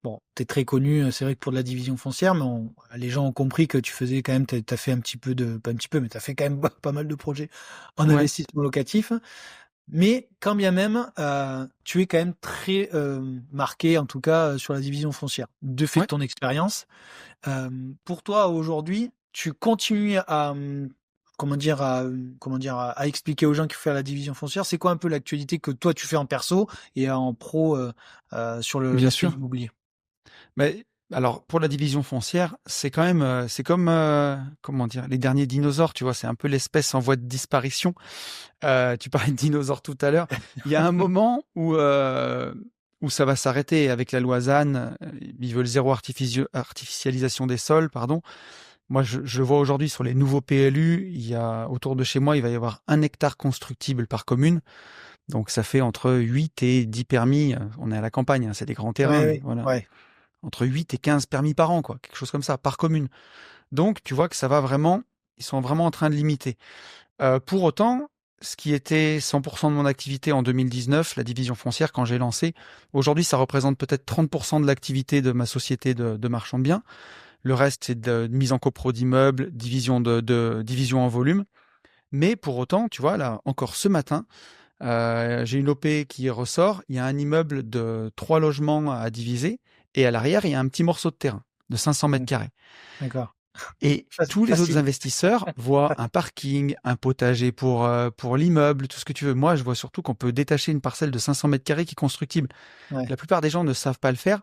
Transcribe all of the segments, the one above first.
bon, t'es très connu, c'est vrai que pour de la division foncière, mais les gens ont compris que tu faisais quand même, t'as fait un petit peu pas un petit peu, mais t'as fait quand même pas mal de projets en Ouais, investissement locatif. Mais quand bien même, tu es quand même très marqué, en tout cas, sur la division foncière, de fait de ouais. ton expérience. Pour toi, aujourd'hui, tu continues à, comment dire, à expliquer aux gens qui font la division foncière, c'est quoi un peu l'actualité que toi tu fais en perso et en pro sur Bien l'aspect sûr. immobilier? Mais alors, pour la division foncière, c'est quand même, c'est comme, comment dire, les derniers dinosaures, tu vois, c'est un peu l'espèce en voie de disparition. Tu parlais de dinosaures tout à l'heure. Il y a un moment où ça va s'arrêter avec la loi ZAN. Ils veulent zéro artificialisation des sols, pardon. Moi, je vois aujourd'hui sur les nouveaux PLU, il y a autour de chez moi, il va y avoir 1 hectare constructible par commune. Donc, ça fait entre 8 et 10 permis. On est à la campagne, hein, c'est des grands terrains, Ouais, mais ouais, voilà. ouais. Entre 8 et 15 permis par an, quoi. Quelque chose comme ça, par commune. Donc, tu vois que ça va vraiment, ils sont vraiment en train de limiter. Pour autant, ce qui était 100% de mon activité en 2019, la division foncière, quand j'ai lancé, aujourd'hui, ça représente peut-être 30% de l'activité de ma société de marchand de biens. Le reste, c'est de mise en copro d'immeubles, division en volume. Mais pour autant, tu vois, là, encore ce matin, j'ai une OP qui ressort. Il y a un immeuble de 3 logements à diviser. Et à l'arrière, il y a un petit morceau de terrain de 500 mètres D'accord. carrés. D'accord. Et tous les autres Facile. investisseurs voient un parking, un potager pour l'immeuble, tout ce que tu veux. Moi, je vois surtout qu'on peut détacher une parcelle de 500 mètres carrés qui est constructible. Ouais. La plupart des gens ne savent pas le faire.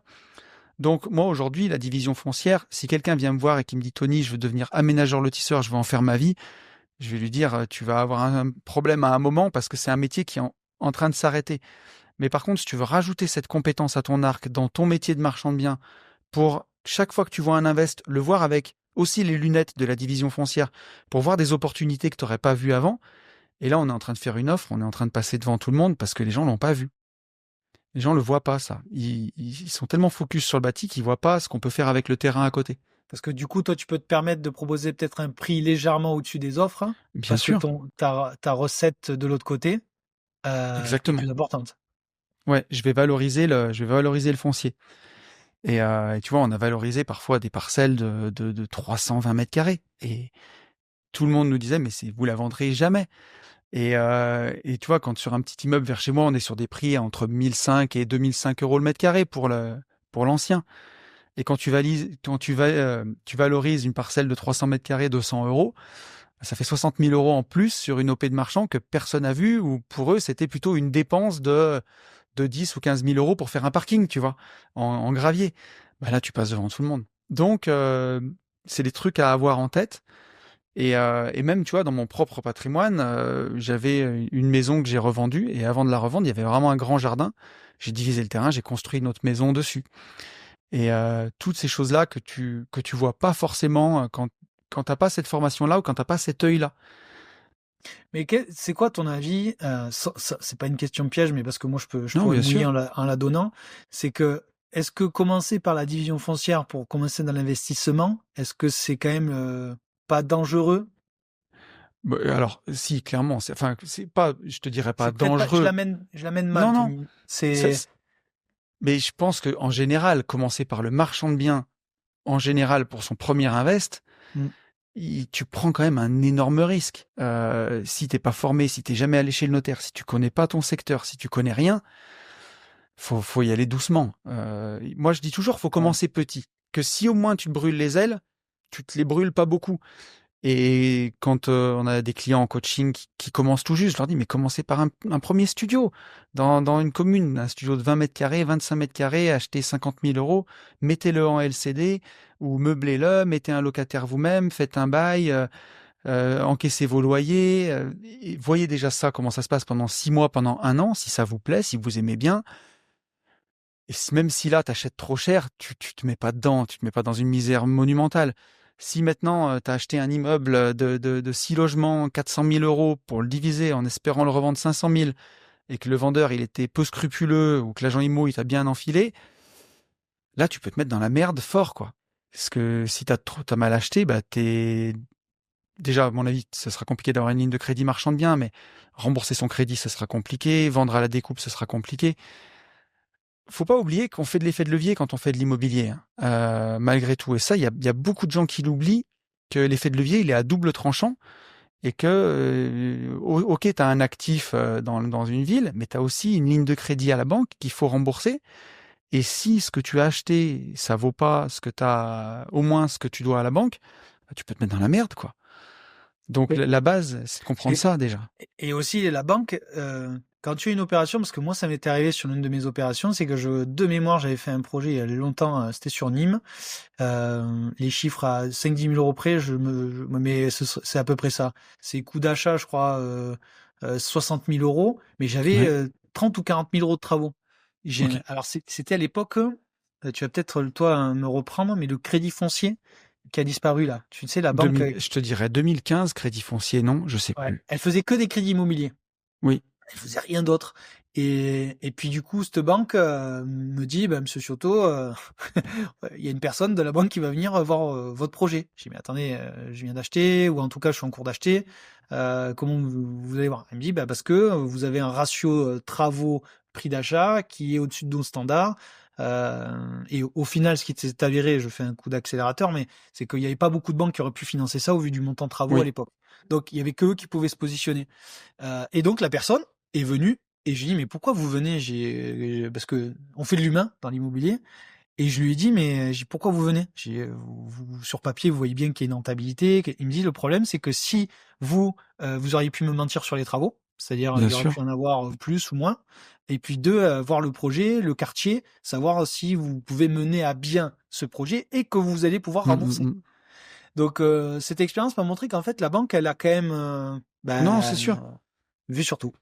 Donc, moi, aujourd'hui, la division foncière, si quelqu'un vient me voir et qui me dit, Tony, je veux devenir aménageur lotisseur, je veux en faire ma vie, je vais lui dire, tu vas avoir un problème à un moment parce que c'est un métier qui est en train de s'arrêter. Mais par contre, si tu veux rajouter cette compétence à ton arc dans ton métier de marchand de biens, pour chaque fois que tu vois un invest, le voir avec aussi les lunettes de la division foncière, pour voir des opportunités que tu n'aurais pas vues avant. Et là, on est en train de faire une offre, on est en train de passer devant tout le monde parce que les gens l'ont pas vu. Les gens le voient pas, ça. Ils sont tellement focus sur le bâti qu'ils voient pas ce qu'on peut faire avec le terrain à côté. Parce que du coup, toi, tu peux te permettre de proposer peut-être un prix légèrement au-dessus des offres, hein, Bien parce que sûr, ta recette de l'autre côté est exactement. plus importante. Ouais, je vais valoriser le foncier. Et tu vois, on a valorisé parfois des parcelles de 320 mètres carrés. Et tout le monde nous disait, mais vous la vendrez jamais. Et tu vois, quand sur un petit immeuble vers chez moi, on est sur des prix entre 1005 et 2005 euros le mètre carré pour l'ancien. Et quand tu valorises une parcelle de 300 mètres carrés 200 euros, ça fait 60 000 euros en plus sur une OP de marchand que personne n'a vu, ou pour eux, c'était plutôt une dépense de 10 ou 15 000 euros pour faire un parking, tu vois, en gravier. Bah là, tu passes devant tout le monde. Donc, c'est des trucs à avoir en tête. Et même, tu vois, dans mon propre patrimoine, j'avais une maison que j'ai revendue. Et avant de la revendre, il y avait vraiment un grand jardin. J'ai divisé le terrain, j'ai construit une autre maison dessus. Et toutes ces choses-là que tu vois pas forcément quand t'as pas cette formation-là ou quand t'as pas cet œil-là. Mais c'est quoi ton avis c'est pas une question piège, mais parce que moi je Non, pourrais bien mouiller sûr. en la donnant. C'est que est-ce que commencer par la division foncière pour commencer dans l'investissement, est-ce que c'est quand même pas dangereux? Bah, alors, si, clairement, enfin, c'est pas, je te dirais pas C'est peut-être pas, dangereux. je l'amène mal. Non, non. Ça- C'est mais je pense que en général, commencer par le marchand de biens, en général, pour son premier invest, Mm. tu prends quand même un énorme risque. Si t'es pas formé, si t'es jamais allé chez le notaire, si tu connais pas ton secteur, si tu connais rien, faut y aller doucement. Moi, je dis toujours, faut Ouais. commencer petit. Que si au moins tu te brûles les ailes, tu te les brûles pas beaucoup. Et quand on a des clients en coaching qui commencent tout juste, je leur dis, mais commencez par un premier studio dans une commune, un studio de 20 mètres carrés, 25 mètres carrés, achetez 50 000 euros, mettez-le en LCD ou meublez-le, mettez un locataire vous-même, faites un bail, encaissez vos loyers, et voyez déjà ça, comment ça se passe pendant 6 mois, pendant un an, si ça vous plaît, si vous aimez bien. Et même si là, t'achètes trop cher, tu te mets pas dedans, tu te mets pas dans une misère monumentale. Si maintenant, tu as acheté un immeuble de 6 logements, 400 000 euros pour le diviser en espérant le revendre 500 000 et que le vendeur, il était peu scrupuleux ou que l'agent IMO, il t'a bien enfilé, là, tu peux te mettre dans la merde fort, quoi. Parce que si t'as mal acheté, bah, déjà, à mon avis, ce sera compliqué d'avoir une ligne de crédit marchand de biens, mais rembourser son crédit, ce sera compliqué. Vendre à la découpe, ce sera compliqué. faut pas oublier qu'on fait de l'effet de levier quand on fait de l'immobilier, hein. Malgré tout. Et ça, il y a beaucoup de gens qui l'oublient, que l'effet de levier, il est à double tranchant et que, ok, tu as un actif dans une ville, mais tu as aussi une ligne de crédit à la banque qu'il faut rembourser. Et si ce que tu as acheté, ça vaut pas ce que tu as, au moins ce que tu dois à la banque, bah, tu peux te mettre dans la merde, quoi. Donc Oui. la base, c'est de comprendre Et, ça déjà. et aussi la banque, quand tu as une opération, parce que moi ça m'était arrivé sur l'une de mes opérations, c'est que de mémoire j'avais fait un projet il y a longtemps, c'était sur Nîmes. Les chiffres à 5-10 000 euros près, mais c'est à peu près ça. C'est coût d'achat, je crois, 60 000 euros, mais j'avais Ouais. 30 ou 40 000 euros de travaux. Ok. Alors c'était à l'époque, tu vas peut-être toi me reprendre, mais le crédit foncier qui a disparu là. Tu sais, la banque, 2000, je te dirais 2015, crédit foncier, non, je sais ouais, plus. elle faisait que des crédits immobiliers. Oui. Elle faisait rien d'autre. Et puis du coup, cette banque me dit, bah, Monsieur Ciotto, il y a une personne de la banque qui va venir voir votre projet. Je dis, mais attendez, je viens d'acheter, ou en tout cas, je suis en cours d'acheter. Comment vous allez voir? Elle me dit, bah, parce que vous avez un ratio travaux prix d'achat qui est au-dessus de nos standards. Et au final, ce qui s'est avéré, je fais un coup d'accélérateur, mais c'est qu'il n'y avait pas beaucoup de banques qui auraient pu financer ça au vu du montant de travaux à Oui. l'époque. Donc, il y avait que eux qui pouvaient se positionner. Et donc, la personne est venue et je lui ai dit, mais pourquoi vous venez? Parce que on fait de l'humain dans l'immobilier. Et je lui ai dit, mais pourquoi vous venez? Sur papier, vous voyez bien qu'il y a une rentabilité. Il me dit, le problème, c'est que si vous auriez pu me mentir sur les travaux, c'est-à-dire Bien il y aurait sûr. pu en avoir plus ou moins. Et puis deux, voir le projet, le quartier, savoir si vous pouvez mener à bien ce projet et que vous allez pouvoir rembourser. Mm. Donc cette expérience m'a montré qu'en fait la banque, elle a quand même Non, c'est sûr. vu sur tout.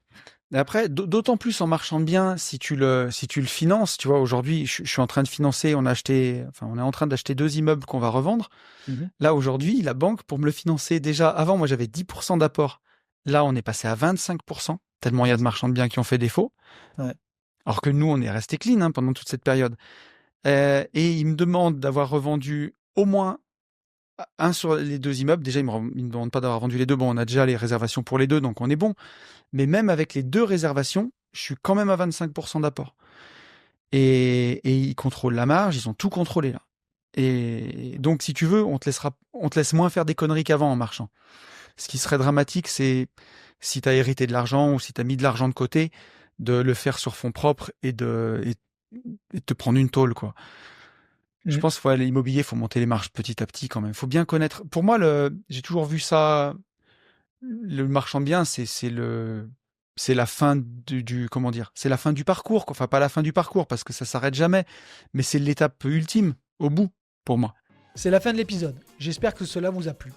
Et après, d'autant plus en marchand de biens, si tu le finances, tu vois, aujourd'hui, je suis en train de financer, on est en train d'acheter 2 immeubles qu'on va revendre. Mhm. Là, aujourd'hui, la banque, pour me le financer, déjà, avant, moi, j'avais 10% d'apport. Là, on est passé à 25%, tellement il y a de marchands de biens qui ont fait défaut. Ouais. Alors que nous, on est resté clean, hein, pendant toute cette période. Et ils me demandent d'avoir revendu au moins un sur les 2 immeubles. Déjà, ils me demandent pas d'avoir vendu les deux. Bon, on a déjà les réservations pour les deux, donc on est bon. Mais même avec les 2 réservations, je suis quand même à 25% d'apport. Et ils contrôlent la marge, ils ont tout contrôlé là. Et donc, si tu veux, on te laisse moins faire des conneries qu'avant en marchant. Ce qui serait dramatique, c'est si tu as hérité de l'argent ou si tu as mis de l'argent de côté, de le faire sur fonds propres et te prendre une tôle, quoi. Je Mhm. pense qu'il faut aller l'immobilier, il faut monter les marges petit à petit quand même. Il faut bien connaître. Pour moi, j'ai toujours vu ça. Le marchand de biens, c'est la fin comment dire, c'est la fin du parcours, quoi. Enfin, pas la fin du parcours parce que ça s'arrête jamais, mais c'est l'étape ultime au bout pour moi. C'est la fin de l'épisode. J'espère que cela vous a plu.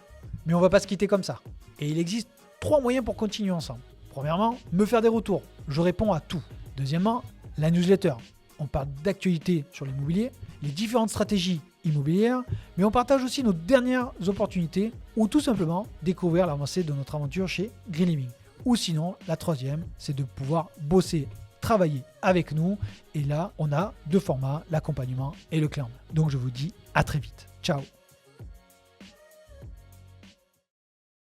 Mais on va pas se quitter comme ça. Et il existe 3 moyens pour continuer ensemble. Premièrement, me faire des retours. Je réponds à tout. Deuxièmement, la newsletter. On parle d'actualité sur l'immobilier, les différentes stratégies immobilières, mais on partage aussi nos dernières opportunités ou tout simplement découvrir l'avancée de notre aventure chez Green Living. Ou sinon, la troisième, c'est de pouvoir bosser, travailler avec nous. Et là, on a 2 formats, l'accompagnement et le clan. Donc je vous dis à très vite. Ciao.